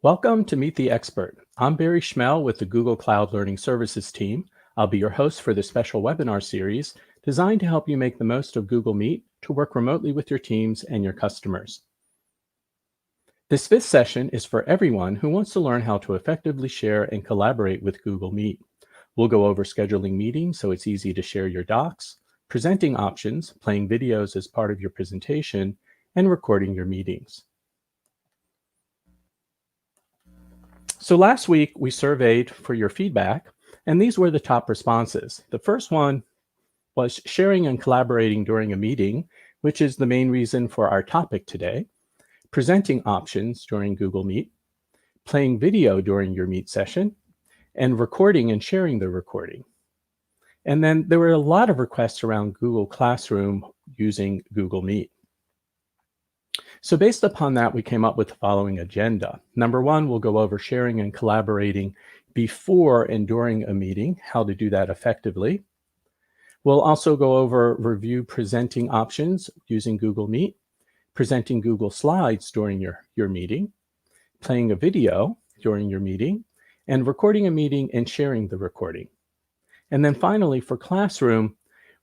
Welcome to Meet the Expert. I'm Barry Schmel with the Google Cloud Learning Services team. I'll be your host for this special webinar series designed to help you make the most of Google Meet to work remotely with your teams and your customers. This fifth session is for everyone who wants to learn how to effectively share and collaborate with Google Meet. We'll go over scheduling meetings so it's easy to share your docs, presenting options, playing videos as part of your presentation, and recording your meetings. So last week we surveyed for your feedback, and these were the top responses. The first one was sharing and collaborating during a meeting, which is the main reason for our topic today, presenting options during Google Meet, playing video during your Meet session, and recording and sharing the recording. And then there were a lot of requests around Google Classroom using Google Meet. So based upon that, we came up with the following agenda. Number one, we'll go over sharing and collaborating before and during a meeting, how to do that effectively. We'll also go over review presenting options using Google Meet, presenting Google Slides during your meeting, playing a video during your meeting, and recording a meeting and sharing the recording. And then finally, for Classroom,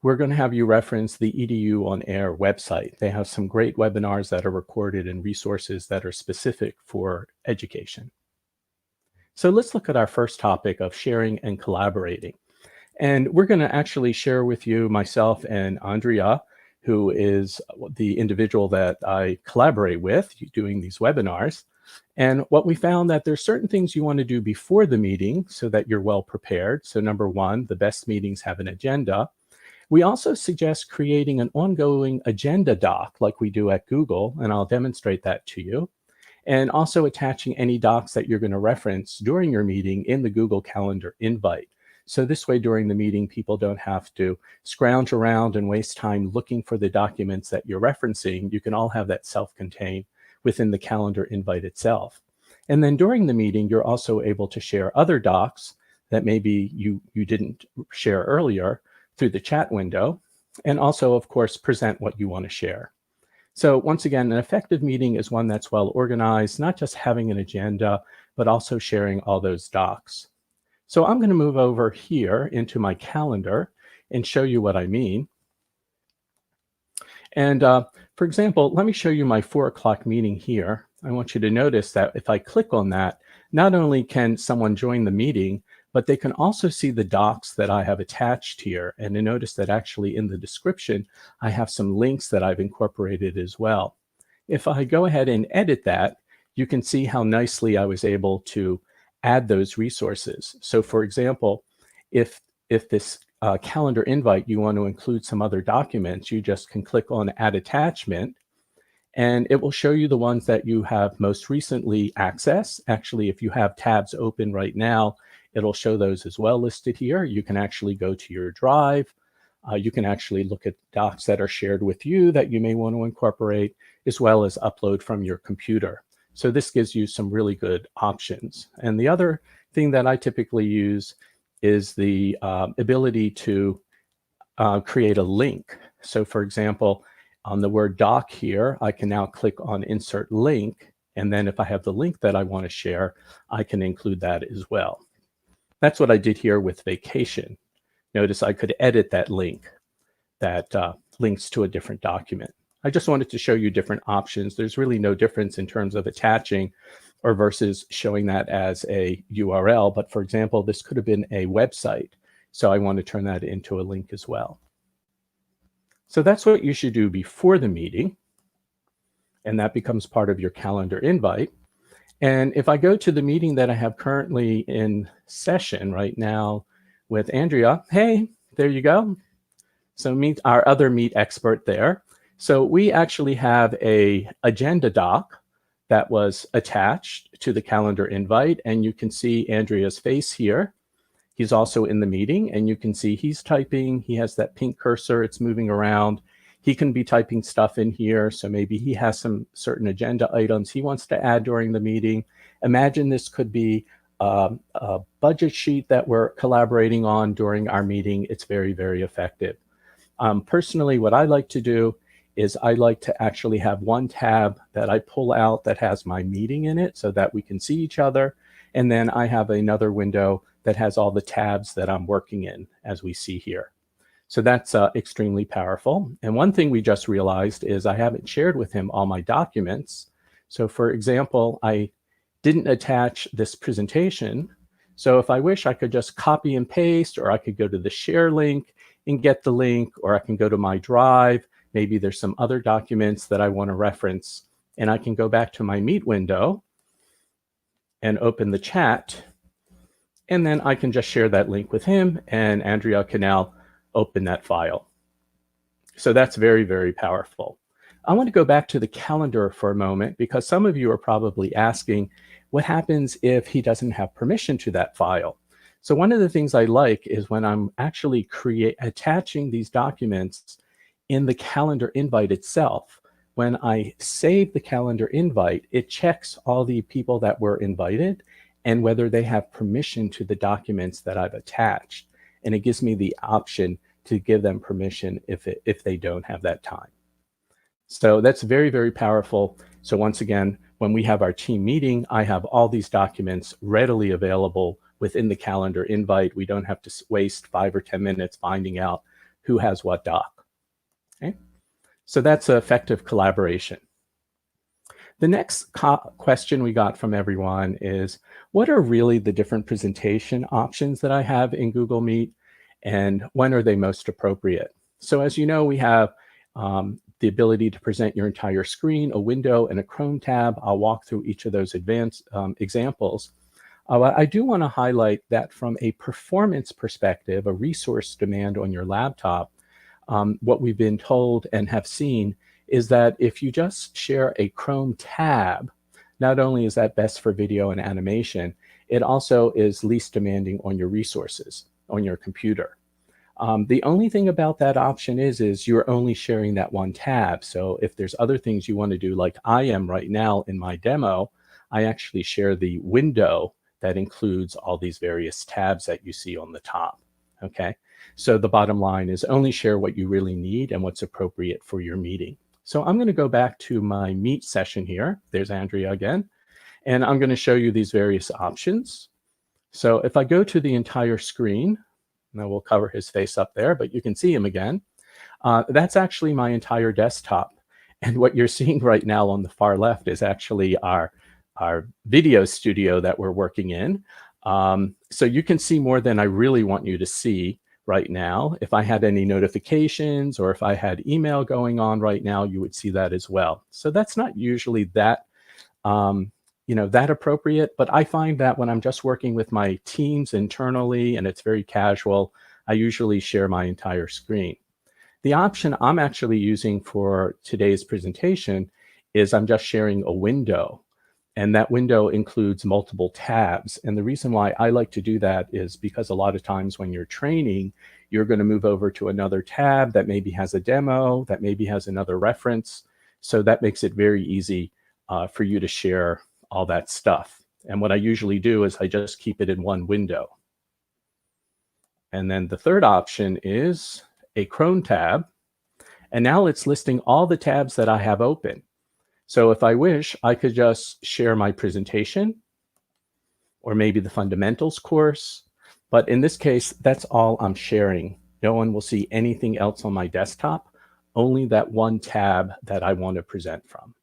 we're going to have you reference the EDU on Air website. They have some great webinars that are recorded and resources that are specific for education. So let's look at our first topic of sharing and collaborating. And we're going to actually share with you, myself and Andrea, who is the individual that I collaborate with doing these webinars. And what we found that there's certain things you want to do before the meeting so that you're well prepared. So number one, the best meetings have an agenda. We also suggest creating an ongoing agenda doc like we do at Google, and I'll demonstrate that to you. And also attaching any docs that you're going to reference during your meeting in the Google Calendar invite. So this way during the meeting, people don't have to scrounge around and waste time looking for the documents that you're referencing. You can all have that self-contained within the calendar invite itself. And then during the meeting, you're also able to share other docs that maybe you didn't share earlier through the chat window, and also, of course, present what you want to share. So once again, an effective meeting is one that's well organized, not just having an agenda, but also sharing all those docs. So I'm going to move over here into my calendar and show you what I mean. And for example, let me show you my 4 o'clock meeting here. I want you to notice that if I click on that, not only can someone join the meeting, but they can also see the docs that I have attached here. And to notice that actually in the description, I have some links that I've incorporated as well. If I go ahead and edit that, you can see how nicely I was able to add those resources. So for example, if this calendar invite, you want to include some other documents, you just can click on Add Attachment, and it will show you the ones that you have most recently accessed. Actually, if you have tabs open right now, it'll show those as well listed here. You can actually go to your drive. You can actually look at docs that are shared with you that you may want to incorporate, as well as upload from your computer. So this gives you some really good options. And the other thing that I typically use is the ability to create a link. So for example, on the word doc here, I can now click on Insert Link. And then if I have the link that I want to share, I can include that as well. That's what I did here with vacation. Notice I could edit that link that links to a different document. I just wanted to show you different options. There's really no difference in terms of attaching or versus showing that as a URL. But for example, this could have been a website. So I want to turn that into a link as well. So that's what you should do before the meeting. And that becomes part of your calendar invite. And if I go to the meeting that I have currently in session right now with Andrea, hey, there you go. So meet our other Meet expert there. So we actually have a agenda doc that was attached to the calendar invite, and you can see Andrea's face here. He's also in the meeting, and you can see he's typing. He has that pink cursor. It's moving around. He can be typing stuff in here. So maybe he has some certain agenda items he wants to add during the meeting. Imagine this could be a budget sheet that we're collaborating on during our meeting. It's very, very effective. Personally, what I like to do is I like to actually have one tab that I pull out that has my meeting in it so that we can see each other. And then I have another window that has all the tabs that I'm working in, as we see here. So that's extremely powerful. And one thing we just realized is I haven't shared with him all my documents. So for example, I didn't attach this presentation. So if I wish, I could just copy and paste, or I could go to the share link and get the link, or I can go to my drive. Maybe there's some other documents that I want to reference, and I can go back to my Meet window and open the chat. And then I can just share that link with him, and Andrea can now open that file. So that's very, very powerful. I want to go back to the calendar for a moment, because some of you are probably asking, what happens if he doesn't have permission to that file? So one of the things I like is when I'm actually attaching these documents in the calendar invite itself. When I save the calendar invite, it checks all the people that were invited and whether they have permission to the documents that I've attached. And it gives me the option to give them permission if they don't have that time. So that's very, very powerful. So once again, when we have our team meeting, I have all these documents readily available within the calendar invite. We don't have to waste 5 or 10 minutes finding out who has what doc. Okay? So that's effective collaboration. The next question we got from everyone is, what are really the different presentation options that I have in Google Meet, and when are they most appropriate? So as you know, we have the ability to present your entire screen, a window, and a Chrome tab. I'll walk through each of those advanced examples. I do want to highlight that from a performance perspective, a resource demand on your laptop, what we've been told and have seen is that if you just share a Chrome tab, not only is that best for video and animation, it also is least demanding on your resources on your computer. The only thing about that option is you're only sharing that one tab. So if there's other things you want to do, like I am right now in my demo, I actually share the window that includes all these various tabs that you see on the top. Okay, so the bottom line is only share what you really need and what's appropriate for your meeting. So I'm going to go back to my Meet session here. There's Andrea again, and I'm going to show you these various options. So if I go to the entire screen, now we'll cover his face up there, but you can see him again. That's actually my entire desktop. And what you're seeing right now on the far left is actually our video studio that we're working in. So you can see more than I really want you to see right now. If I had any notifications or if I had email going on right now, you would see that as well. So that's not usually that, that appropriate, but I find that when I'm just working with my teams internally and it's very casual, I usually share my entire screen. The option I'm actually using for today's presentation is I'm just sharing a window. And that window includes multiple tabs. And the reason why I like to do that is because a lot of times when you're training, you're going to move over to another tab that maybe has a demo, that maybe has another reference. So that makes it very easy for you to share all that stuff. And what I usually do is I just keep it in one window. And then the third option is a Chrome tab. And now it's listing all the tabs that I have open. So if I wish, I could just share my presentation or maybe the fundamentals course. But in this case, that's all I'm sharing. No one will see anything else on my desktop, only that one tab that I want to present from.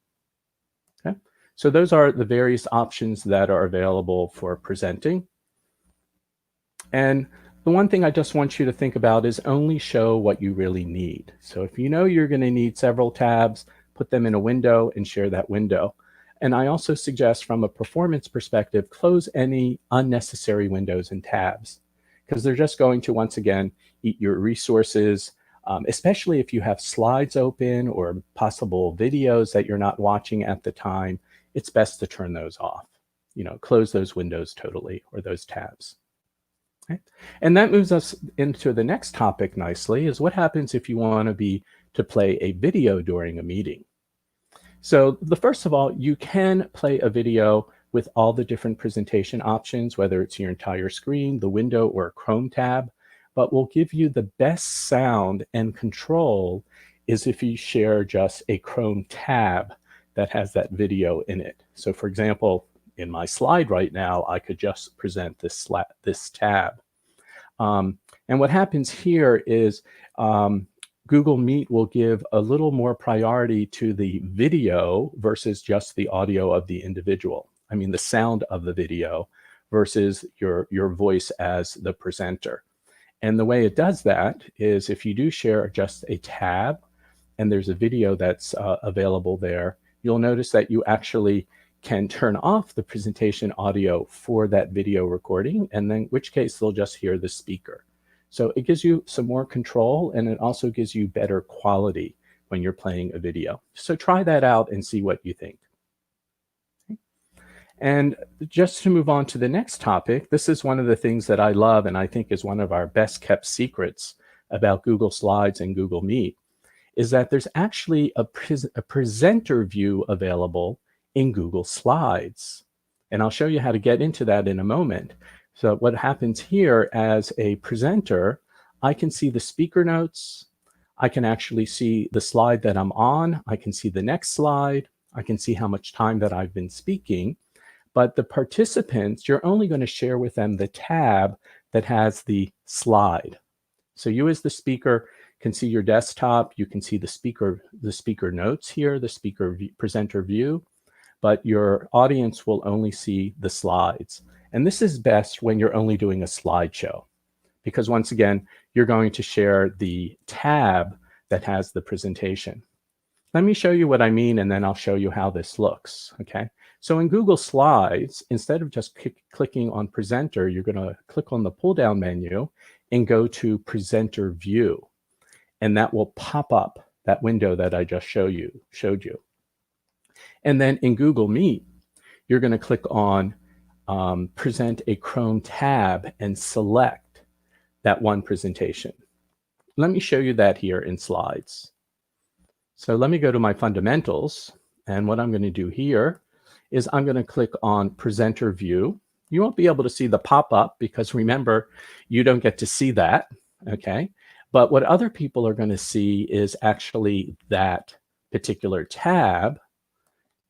Okay? So those are the various options that are available for presenting. And the one thing I just want you to think about is only show what you really need. So if you know you're going to need several tabs, put them in a window and share that window. And I also suggest from a performance perspective, close any unnecessary windows and tabs, because they're just going to, once again, eat your resources, especially if you have slides open or possible videos that you're not watching at the time. It's best to turn those off, close those windows totally, or those tabs. Okay? And that moves us into the next topic nicely, is what happens if you want to play a video during a meeting. So first of all, you can play a video with all the different presentation options, whether it's your entire screen, the window, or a Chrome tab, but will give you the best sound and control is if you share just a Chrome tab that has that video in it. So for example, in my slide right now, I could just present this tab. And what happens here is Google Meet will give a little more priority to the video versus just the audio of the individual. I mean, the sound of the video versus your voice as the presenter. And the way it does that is if you do share just a tab and there's a video that's available there, you'll notice that you actually can turn off the presentation audio for that video recording, and then in which case they'll just hear the speaker. So it gives you some more control, and it also gives you better quality when you're playing a video. So try that out and see what you think. And just to move on to the next topic, this is one of the things that I love and I think is one of our best kept secrets about Google Slides and Google Meet, is that there's actually a presenter view available in Google Slides. And I'll show you how to get into that in a moment. So what happens here, as a presenter, I can see the speaker notes. I can actually see the slide that I'm on. I can see the next slide. I can see how much time that I've been speaking. But the participants, you're only going to share with them the tab that has the slide. So you as the speaker can see your desktop. You can see the speaker notes here, the presenter view, but your audience will only see the slides. And this is best when you're only doing a slideshow, because once again, you're going to share the tab that has the presentation. Let me show you what I mean, and then I'll show you how this looks, okay? So in Google Slides, instead of just clicking on Presenter, you're gonna click on the pull-down menu and go to Presenter View. And that will pop up that window that I just showed you. And then in Google Meet, you're gonna click on Present a Chrome tab and select that one presentation. Let me show you that here in Slides. So let me go to my fundamentals, and what I'm going to do here is I'm going to click on Presenter View. You won't be able to see the pop-up because remember, you don't get to see that, okay? But what other people are going to see is actually that particular tab,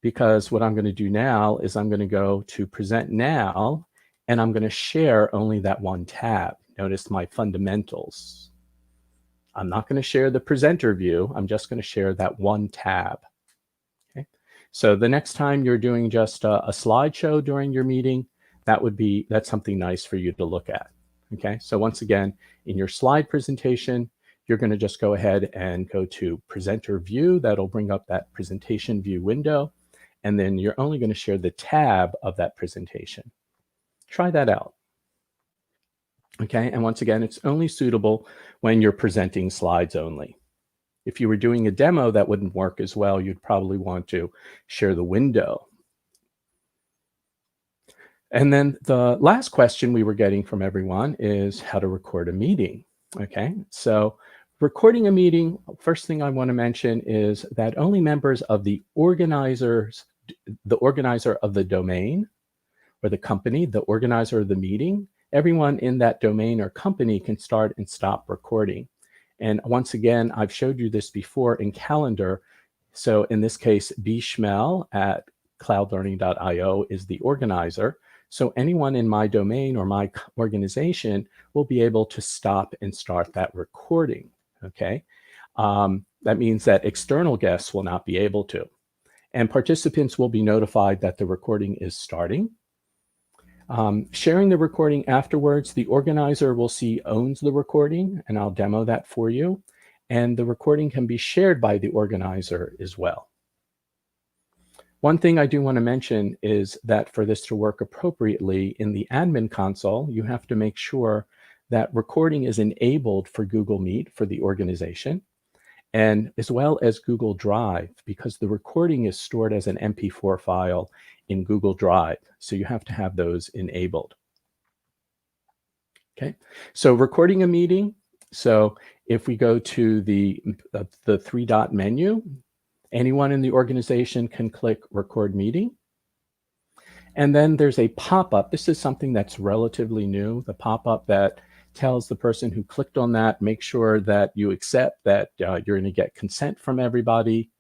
because what I'm going to do now is I'm going to go to Present Now, and I'm going to share only that one tab. Notice my fundamentals. I'm not going to share the presenter view. I'm just going to share that one tab. Okay. So the next time you're doing just a slideshow during your meeting, that's something nice for you to look at. Okay. So once again, in your slide presentation, you're going to just go ahead and go to presenter view. That'll bring up that presentation view window. And then you're only going to share the tab of that presentation. Try that out. Okay, and once again, it's only suitable when you're presenting slides only. If you were doing a demo, that wouldn't work as well. You'd probably want to share the window. And then the last question we were getting from everyone is how to record a meeting. Okay, so recording a meeting, first thing I want to mention is that only members of the organizer of the domain or the company, the organizer of the meeting, everyone in that domain or company can start and stop recording. And once again, I've showed you this before in Calendar. So in this case, bschmel at cloudlearning.io is the organizer. So anyone in my domain or my organization will be able to stop and start that recording, okay? That means that external guests will not be able to. And participants will be notified that the recording is starting. Sharing the recording afterwards, the organizer will see owns the recording, and I'll demo that for you. And the recording can be shared by the organizer as well. One thing I do want to mention is that for this to work appropriately in the admin console, you have to make sure that recording is enabled for Google Meet for the organization, and as well as Google Drive, because the recording is stored as an MP4 file in Google Drive. So you have to have those enabled. Okay, so recording a meeting. So if we go to the three-dot menu, anyone in the organization can click Record Meeting. And then there's a pop-up. This is something that's relatively new, the pop-up that tells the person who clicked on that, make sure that you accept that you're going to get consent from everybody,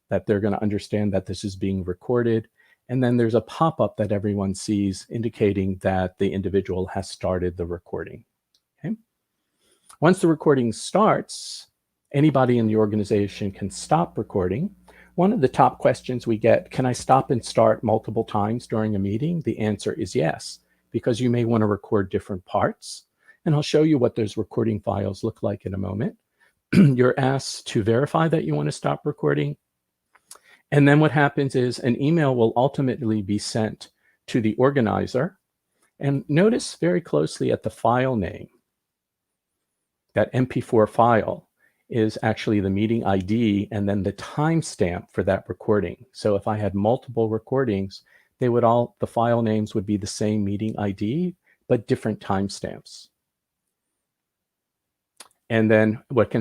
that they're going to understand that this is being recorded. And then there's a pop-up that everyone sees indicating that the individual has started the recording. Okay? Once the recording starts, anybody in the organization can stop recording. One of the top questions we get, can I stop and start multiple times during a meeting? The answer is yes, because you may want to record different parts. And I'll show you what those recording files look like in a moment. You're asked to verify that you want to stop recording. And then what happens is an email will ultimately be sent to the organizer. And notice very closely at the file name, that MP4 file is actually the meeting ID and then the timestamp for that recording. So if I had multiple recordings, the file names would be the same meeting ID, but different timestamps. And then what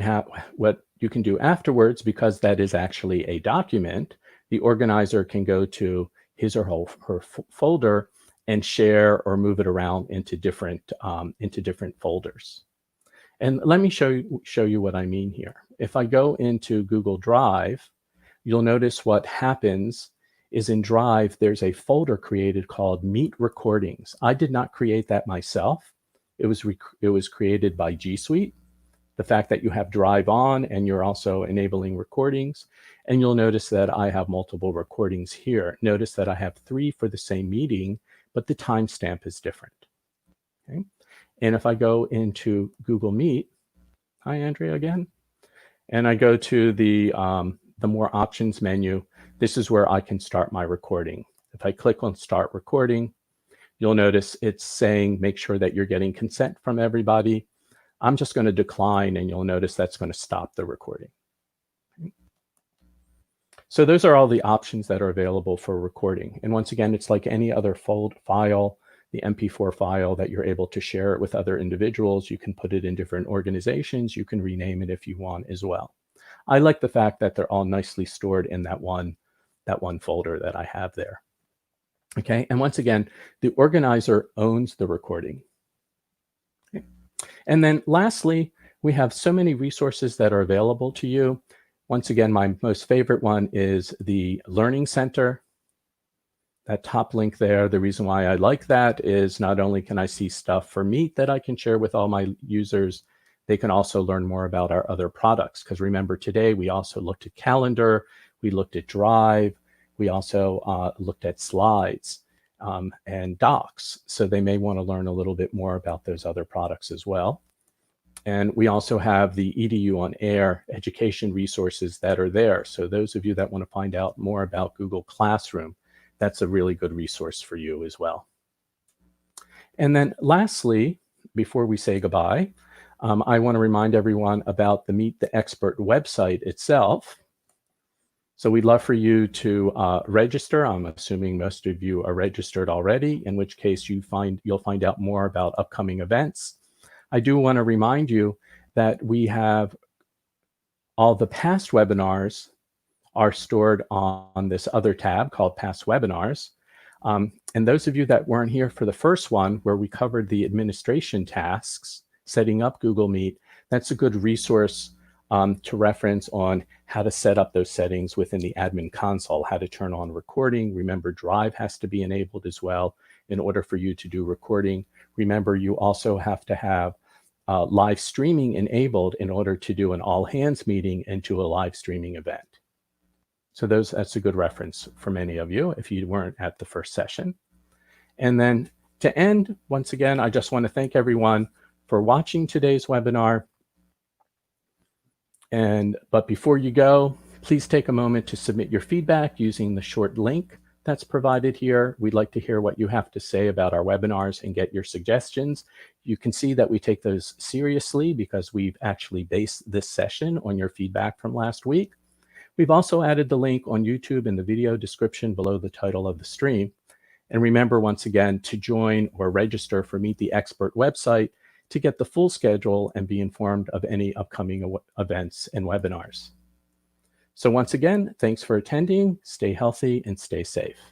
you can do afterwards, because that is actually a document, the organizer can go to his or her folder and share or move it around into different folders. And let me show you what I mean here. If I go into Google Drive, you'll notice what happens is in Drive, there's a folder created called Meet Recordings. I did not create that myself. It was created by G Suite. The fact that you have Drive on and you're also enabling recordings. And you'll notice that I have multiple recordings here. Notice that I have 3 for the same meeting, but the timestamp is different. Okay? And if I go into Google Meet, hi Andrea again, and I go to the more options menu, this is where I can start my recording. If I click on Start Recording, you'll notice it's saying make sure that you're getting consent from everybody. I'm just going to decline, and you'll notice that's going to stop the recording. Okay. So those are all the options that are available for recording. And once again, it's like any other file, the MP4 file that you're able to share it with other individuals. You can put it in different organizations. You can rename it if you want as well. I like the fact that they're all nicely stored in that one folder that I have there. Okay, and once again, the organizer owns the recording. Okay. And then lastly, we have so many resources that are available to you. Once again, my most favorite one is the Learning Center. That top link there, the reason why I like that is not only can I see stuff for Meet that I can share with all my users, they can also learn more about our other products. Because remember, today we also looked at Calendar, we looked at Drive, we also looked at Slides and Docs. So they may want to learn a little bit more about those other products as well. And we also have the EDU on Air education resources that are there. So those of you that want to find out more about Google Classroom, that's a really good resource for you as well. And then lastly, before we say goodbye, I want to remind everyone about the Meet the Expert website itself. So we'd love for you to register. I'm assuming most of you are registered already, in which case you'll find out more about upcoming events. I do want to remind you that we have all the past webinars are stored on this other tab called Past Webinars. And those of you that weren't here for the first one, where we covered the administration tasks, setting up Google Meet, that's a good resource to reference on how to set up those settings within the admin console, how to turn on recording. Remember, Drive has to be enabled as well in order for you to do recording. Remember, you also have to have live streaming enabled in order to do an all hands meeting into a live streaming event. So that's a good reference for many of you if you weren't at the first session. And then to end, once again, I just want to thank everyone for watching today's webinar. But before you go, please take a moment to submit your feedback using the short link that's provided here. We'd like to hear what you have to say about our webinars and get your suggestions. You can see that we take those seriously because we've actually based this session on your feedback from last week. We've also added the link on YouTube in the video description below the title of the stream. And remember, once again, to join or register for Meet the Expert website to get the full schedule and be informed of any upcoming events and webinars. So once again, thanks for attending. Stay healthy and stay safe.